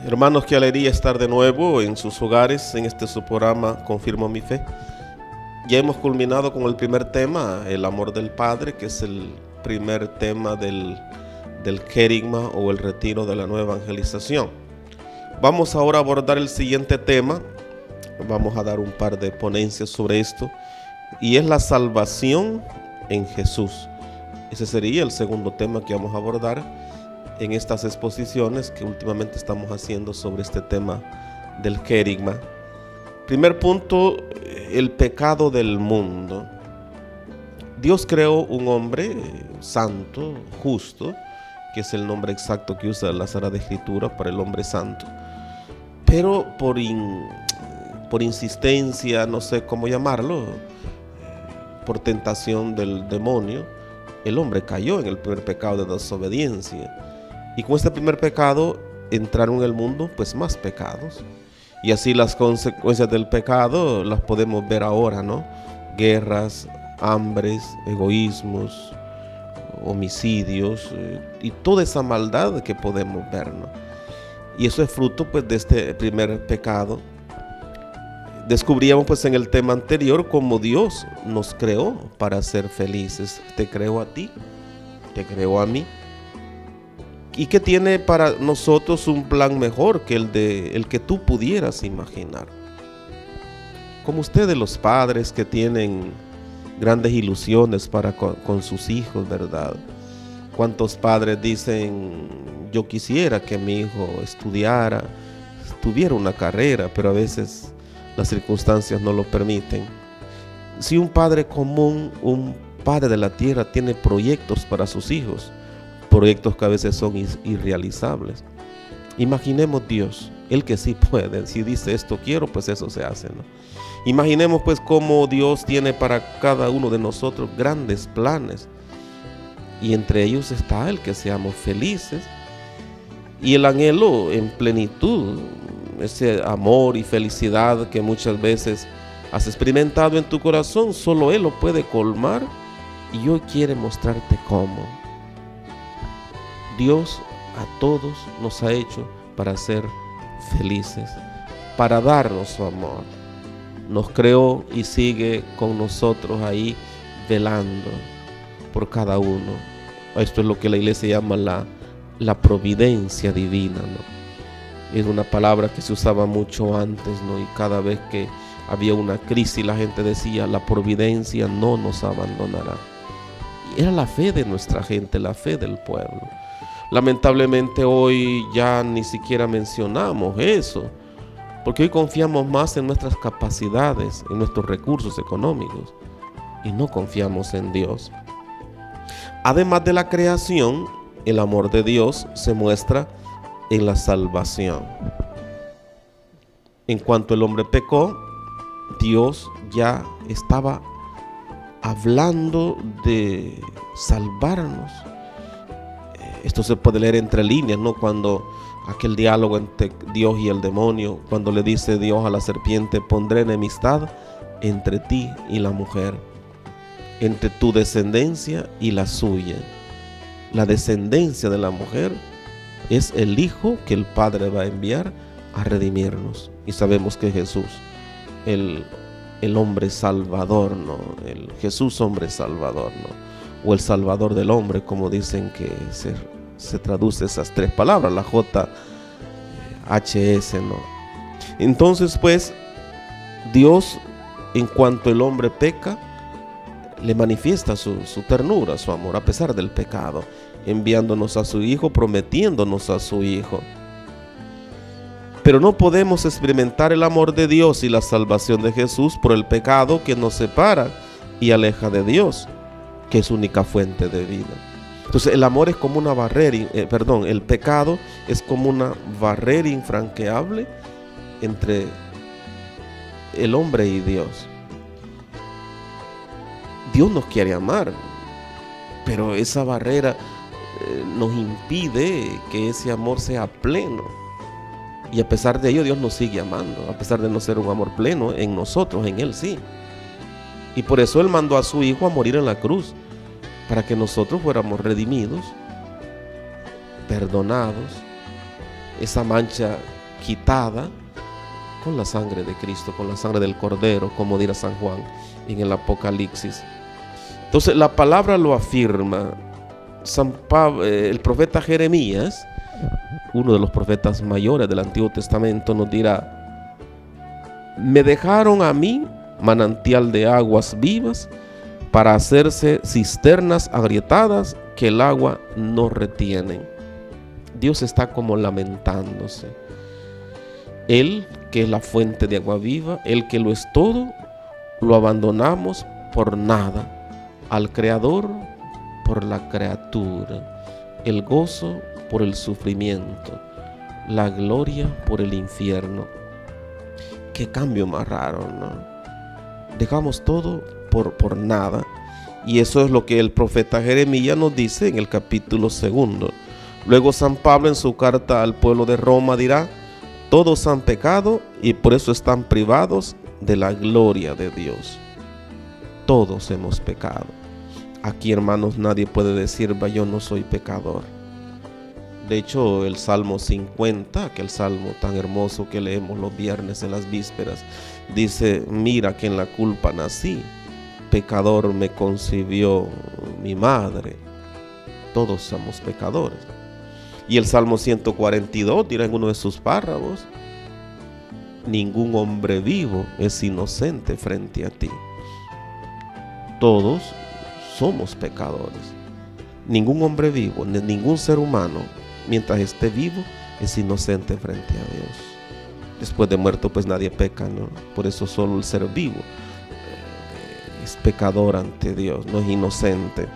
Hermanos, qué alegría estar de nuevo en sus hogares en este su programa Confirmo mi Fe. Ya hemos culminado con el primer tema, el amor del Padre, que es el primer tema del querigma o el retiro de la nueva evangelización. Vamos ahora a abordar el siguiente tema. Vamos a dar un par de ponencias sobre esto, y es la salvación en Jesús. Ese sería el segundo tema que vamos a abordar en estas exposiciones que últimamente estamos haciendo sobre este tema del querigma. Primer punto, el pecado del mundo. Dios creó un hombre santo, justo, que es el nombre exacto que usa la Sagrada Escritura para el hombre santo, pero por insistencia, no sé cómo llamarlo, por tentación del demonio, el hombre cayó en el primer pecado de desobediencia. Y con este primer pecado entraron en el mundo pues más pecados. Y así las consecuencias del pecado las podemos ver ahora, ¿no? Guerras, hambres, egoísmos, homicidios y toda esa maldad que podemos ver, ¿no? Y eso es fruto pues de este primer pecado. Descubríamos pues en el tema anterior cómo Dios nos creó para ser felices. Te creó a ti, te creó a mí. Y que tiene para nosotros un plan mejor que el que tú pudieras imaginar. Como ustedes, los padres que tienen grandes ilusiones para con sus hijos, ¿verdad? ¿Cuántos padres dicen: yo quisiera que mi hijo estudiara, tuviera una carrera, pero a veces las circunstancias no lo permiten? Si un padre común, un padre de la tierra, tiene proyectos para sus hijos, proyectos que a veces son irrealizables, imaginemos Dios, el que sí puede. Si dice esto quiero, pues eso se hace, ¿no? Imaginemos pues cómo Dios tiene para cada uno de nosotros grandes planes, y entre ellos está el que seamos felices, y el anhelo en plenitud, ese amor y felicidad que muchas veces has experimentado en tu corazón, solo Él lo puede colmar, y hoy quiere mostrarte cómo. Dios a todos nos ha hecho para ser felices, para darnos su amor. Nos creó y sigue con nosotros ahí velando por cada uno. Esto es lo que la iglesia llama la providencia divina, ¿no? Es una palabra que se usaba mucho antes, ¿no? Y cada vez que había una crisis la gente decía: la providencia no nos abandonará. Y era la fe de nuestra gente, la fe del pueblo. Lamentablemente hoy ya ni siquiera mencionamos eso, porque hoy confiamos más en nuestras capacidades, en nuestros recursos económicos, y no confiamos en Dios. Además de la creación, el amor de Dios se muestra en la salvación. En cuanto el hombre pecó, Dios ya estaba hablando de salvarnos. Esto se puede leer entre líneas, ¿no? Cuando aquel diálogo entre Dios y el demonio, cuando le dice Dios a la serpiente: pondré enemistad entre ti y la mujer, entre tu descendencia y la suya. La descendencia de la mujer es el hijo que el Padre va a enviar a redimirnos. Y sabemos que Jesús, el hombre salvador, ¿no? El Jesús hombre salvador, ¿no? O el salvador del hombre, como dicen que se traduce esas tres palabras, la JHS, ¿no? Entonces pues Dios, en cuanto el hombre peca, le manifiesta su ternura, su amor, a pesar del pecado, enviándonos a su Hijo, prometiéndonos a su Hijo. Pero no podemos experimentar el amor de Dios y la salvación de Jesús por el pecado que nos separa y aleja de Dios, que es única fuente de vida. Entonces el amor es como una barrera, el pecado es como una barrera infranqueable entre el hombre y Dios. Dios nos quiere amar, pero esa barrera nos impide que ese amor sea pleno. Y a pesar de ello, Dios nos sigue amando, a pesar de no ser un amor pleno en nosotros, en Él sí. Y por eso Él mandó a su Hijo a morir en la cruz, para que nosotros fuéramos redimidos, perdonados, esa mancha quitada con la sangre de Cristo, con la sangre del Cordero, como dirá San Juan en el Apocalipsis. Entonces la palabra lo afirma. El profeta Jeremías, uno de los profetas mayores del Antiguo Testamento, nos dirá: me dejaron a mí manantial de aguas vivas para hacerse cisternas agrietadas que el agua no retienen. Dios está como lamentándose. Él, que es la fuente de agua viva, Él que lo es todo, lo abandonamos por nada. Al Creador por la criatura, el gozo por el sufrimiento, la gloria por el infierno. Qué cambio más raro, ¿no? Dejamos todo por nada. Y eso es lo que el profeta Jeremías nos dice en el capítulo 2. Luego San Pablo en su carta al pueblo de Roma dirá: todos han pecado y por eso están privados de la gloria de Dios. Todos hemos pecado. Aquí, hermanos, nadie puede decir: yo no soy pecador. De hecho, el Salmo 50, aquel salmo tan hermoso que leemos los viernes en las vísperas, dice: mira que en la culpa nací, pecador me concibió mi madre. Todos somos pecadores. Y el Salmo 142 dirá en uno de sus párrafos: ningún hombre vivo es inocente frente a ti. Todos somos pecadores. Ningún hombre vivo, ningún ser humano, mientras esté vivo, es inocente frente a Dios. Después de muerto, pues nadie peca, ¿no? Por eso solo el ser vivo es pecador ante Dios, no es inocente.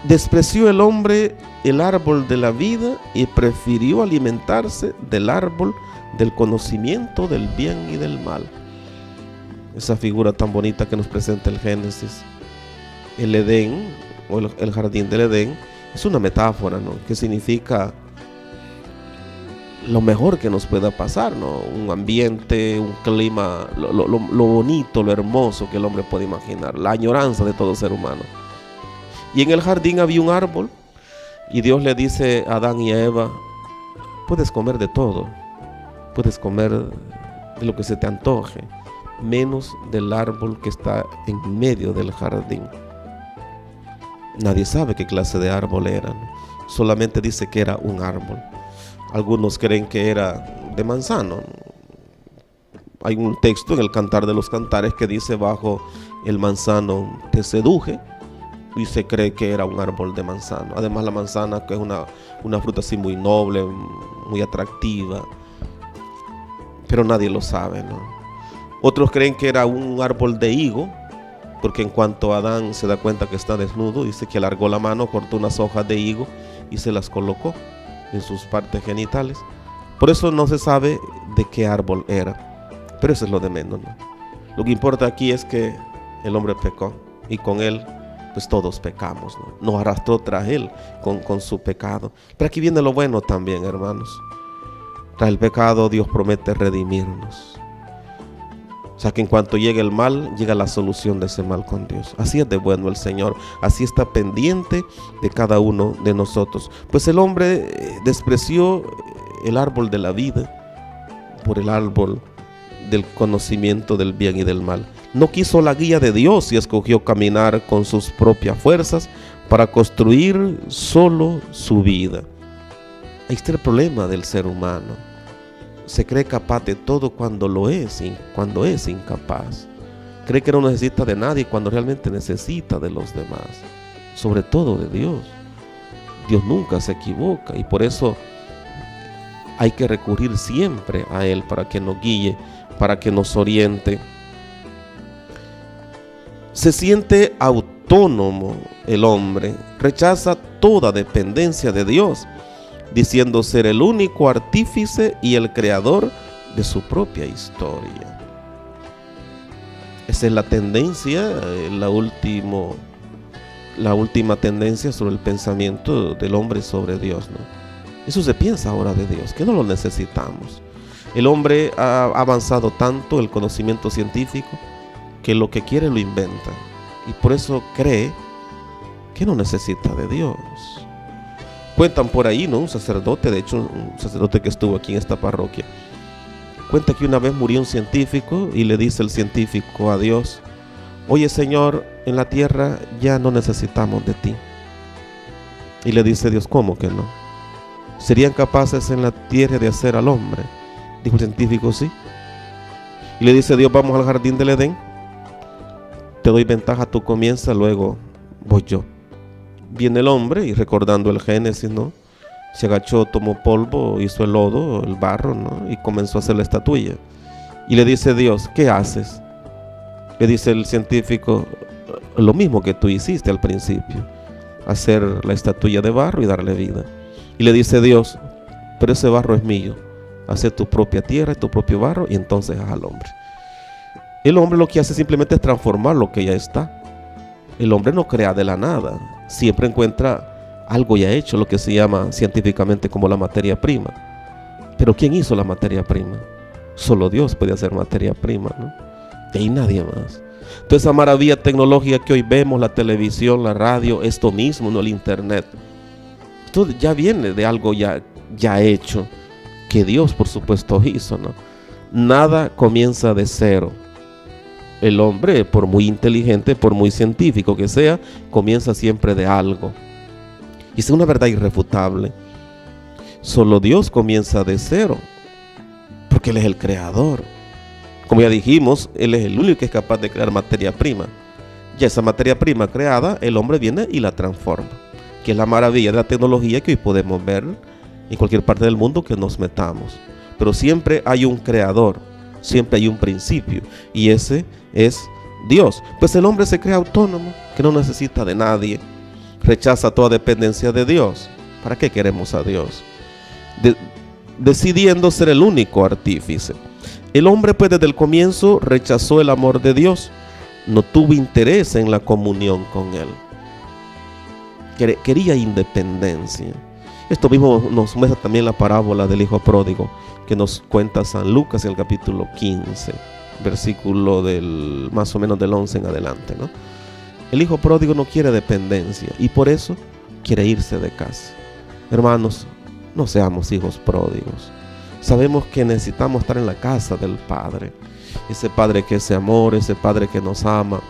Despreció el hombre el árbol de la vida y prefirió alimentarse del árbol del conocimiento del bien y del mal. Esa figura tan bonita que nos presenta el Génesis. El Edén, o el jardín del Edén, es una metáfora, ¿no? Que significa lo mejor que nos pueda pasar, ¿no? Un ambiente, un clima, lo bonito, lo hermoso que el hombre puede imaginar, la añoranza de todo ser humano. Y en el jardín había un árbol, y Dios le dice a Adán y a Eva: puedes comer de todo, puedes comer de lo que se te antoje, menos del árbol que está en medio del jardín. Nadie sabe qué clase de árbol era, ¿no? Solamente dice que era un árbol. Algunos creen que era de manzano. Hay un texto en el Cantar de los Cantares que dice: bajo el manzano te seduje, y se cree que era un árbol de manzano. Además, la manzana, que es una fruta así muy noble, muy atractiva, pero nadie lo sabe, ¿no? Otros creen que era un árbol de higo, porque en cuanto Adán se da cuenta que está desnudo, dice que alargó la mano, cortó unas hojas de higo y se las colocó en sus partes genitales. Por eso no se sabe de qué árbol era, pero eso es lo de menos, ¿no? Lo que importa aquí es que el hombre pecó, y con él pues todos pecamos, ¿no? Nos arrastró tras él con su pecado. Pero aquí viene lo bueno también, hermanos. Tras el pecado Dios promete redimirnos. O sea que en cuanto llegue el mal, llega la solución de ese mal con Dios. Así es de bueno el Señor. Así está pendiente de cada uno de nosotros. Pues el hombre despreció el árbol de la vida por el árbol del conocimiento del bien y del mal. No quiso la guía de Dios y escogió caminar con sus propias fuerzas para construir solo su vida. Ahí está el problema del ser humano. Se cree capaz de todo cuando lo es, cuando es incapaz. Cree que no necesita de nadie cuando realmente necesita de los demás, sobre todo de Dios. Dios nunca se equivoca, y por eso hay que recurrir siempre a Él para que nos guíe, para que nos oriente. Se siente autónomo el hombre, rechaza toda dependencia de Dios, diciendo ser el único artífice y el creador de su propia historia. Esa es la tendencia, la última tendencia sobre el pensamiento del hombre sobre Dios, ¿no? Eso se piensa ahora de Dios, que no lo necesitamos. El hombre ha avanzado tanto el conocimiento científico que lo que quiere lo inventa, y por eso cree que no necesita de Dios. Cuentan por ahí, ¿no? Un sacerdote, de hecho, un sacerdote que estuvo aquí en esta parroquia, cuenta que una vez murió un científico y le dice el científico a Dios: oye, Señor, en la tierra ya no necesitamos de ti. Y le dice Dios: ¿cómo que no? ¿Serían capaces en la tierra de hacer al hombre? Dijo el científico: sí. Y le dice Dios: vamos al jardín del Edén, te doy ventaja, tú comienzas, luego voy yo. Viene el hombre y, recordando el Génesis, ¿no?, se agachó, tomó polvo, hizo el lodo, el barro, ¿no?, y comenzó a hacer la estatuilla. Y le dice Dios: ¿qué haces? Le dice el científico: lo mismo que tú hiciste al principio, hacer la estatuilla de barro y darle vida. Y le dice Dios: pero ese barro es mío, hacer tu propia tierra y tu propio barro, y entonces haz al hombre. El hombre lo que hace simplemente es transformar lo que ya está. El hombre no crea de la nada, siempre encuentra algo ya hecho, lo que se llama científicamente como la materia prima. Pero ¿quién hizo la materia prima? Solo Dios puede hacer materia prima, ¿no? Y hay nadie más. Entonces, esa maravilla tecnológica que hoy vemos, la televisión, la radio, esto mismo, ¿no?, el internet, esto ya viene de algo ya hecho, que Dios, por supuesto, hizo, ¿no? Nada comienza de cero. El hombre, por muy inteligente, por muy científico que sea, comienza siempre de algo. Y es una verdad irrefutable. Solo Dios comienza de cero, porque Él es el creador. Como ya dijimos, Él es el único que es capaz de crear materia prima. Y esa materia prima creada, el hombre viene y la transforma, que es la maravilla de la tecnología que hoy podemos ver en cualquier parte del mundo que nos metamos. Pero siempre hay un creador, siempre hay un principio, y ese es Dios. Pues el hombre se crea autónomo, que no necesita de nadie, rechaza toda dependencia de Dios. ¿Para qué queremos a Dios? Decidiendo ser el único artífice. El hombre, pues, desde el comienzo rechazó el amor de Dios, no tuvo interés en la comunión con Él, quería independencia. Esto mismo nos muestra también la parábola del hijo pródigo, que nos cuenta San Lucas en el capítulo 15, versículo del más o menos del 11 en adelante, ¿no? El hijo pródigo no quiere dependencia y por eso quiere irse de casa. Hermanos, no seamos hijos pródigos. Sabemos que necesitamos estar en la casa del Padre, ese Padre que es amor, ese Padre que nos ama,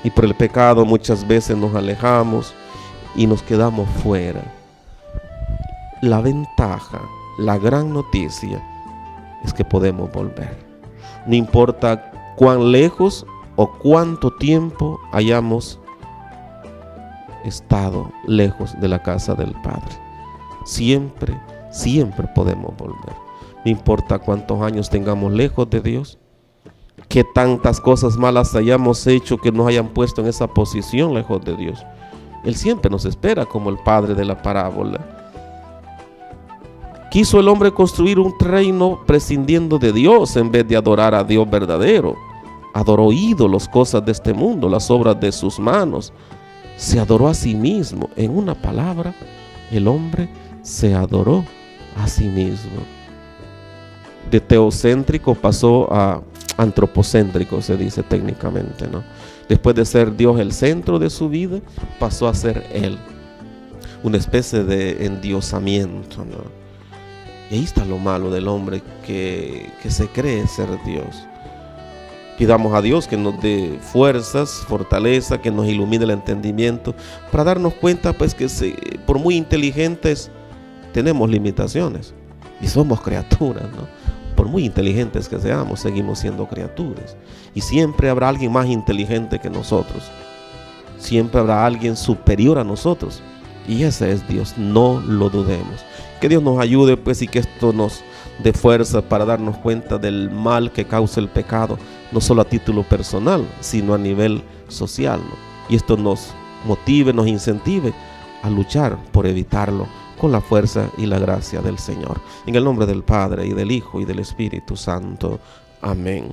y por el pecado muchas veces nos alejamos y nos quedamos fuera. La ventaja, la gran noticia es que podemos volver. No importa cuán lejos o cuánto tiempo hayamos estado lejos de la casa del Padre, siempre podemos volver. No importa cuántos años tengamos lejos de Dios, que tantas cosas malas hayamos hecho que nos hayan puesto en esa posición lejos de Dios. Él siempre nos espera, como el padre de la parábola. Quiso el hombre construir un reino prescindiendo de Dios en vez de adorar a Dios verdadero. Adoró ídolos, cosas de este mundo, las obras de sus manos. Se adoró a sí mismo. En una palabra, el hombre se adoró a sí mismo. De teocéntrico pasó a antropocéntrico, se dice técnicamente, ¿no? Después de ser Dios el centro de su vida, pasó a ser Él. Una especie de endiosamiento, ¿no? Y ahí está lo malo del hombre, que se cree ser Dios. Pidamos a Dios que nos dé fuerzas, fortaleza, que nos ilumine el entendimiento, para darnos cuenta, pues, que por muy inteligentes tenemos limitaciones y somos criaturas, ¿no? Por muy inteligentes que seamos, seguimos siendo criaturas. Y siempre habrá alguien más inteligente que nosotros. Siempre habrá alguien superior a nosotros. Y ese es Dios, no lo dudemos. Que Dios nos ayude, pues, y que esto nos dé fuerza para darnos cuenta del mal que causa el pecado, no solo a título personal, sino a nivel social, ¿no? Y esto nos motive, nos incentive a luchar por evitarlo con la fuerza y la gracia del Señor. En el nombre del Padre, y del Hijo, y del Espíritu Santo. Amén.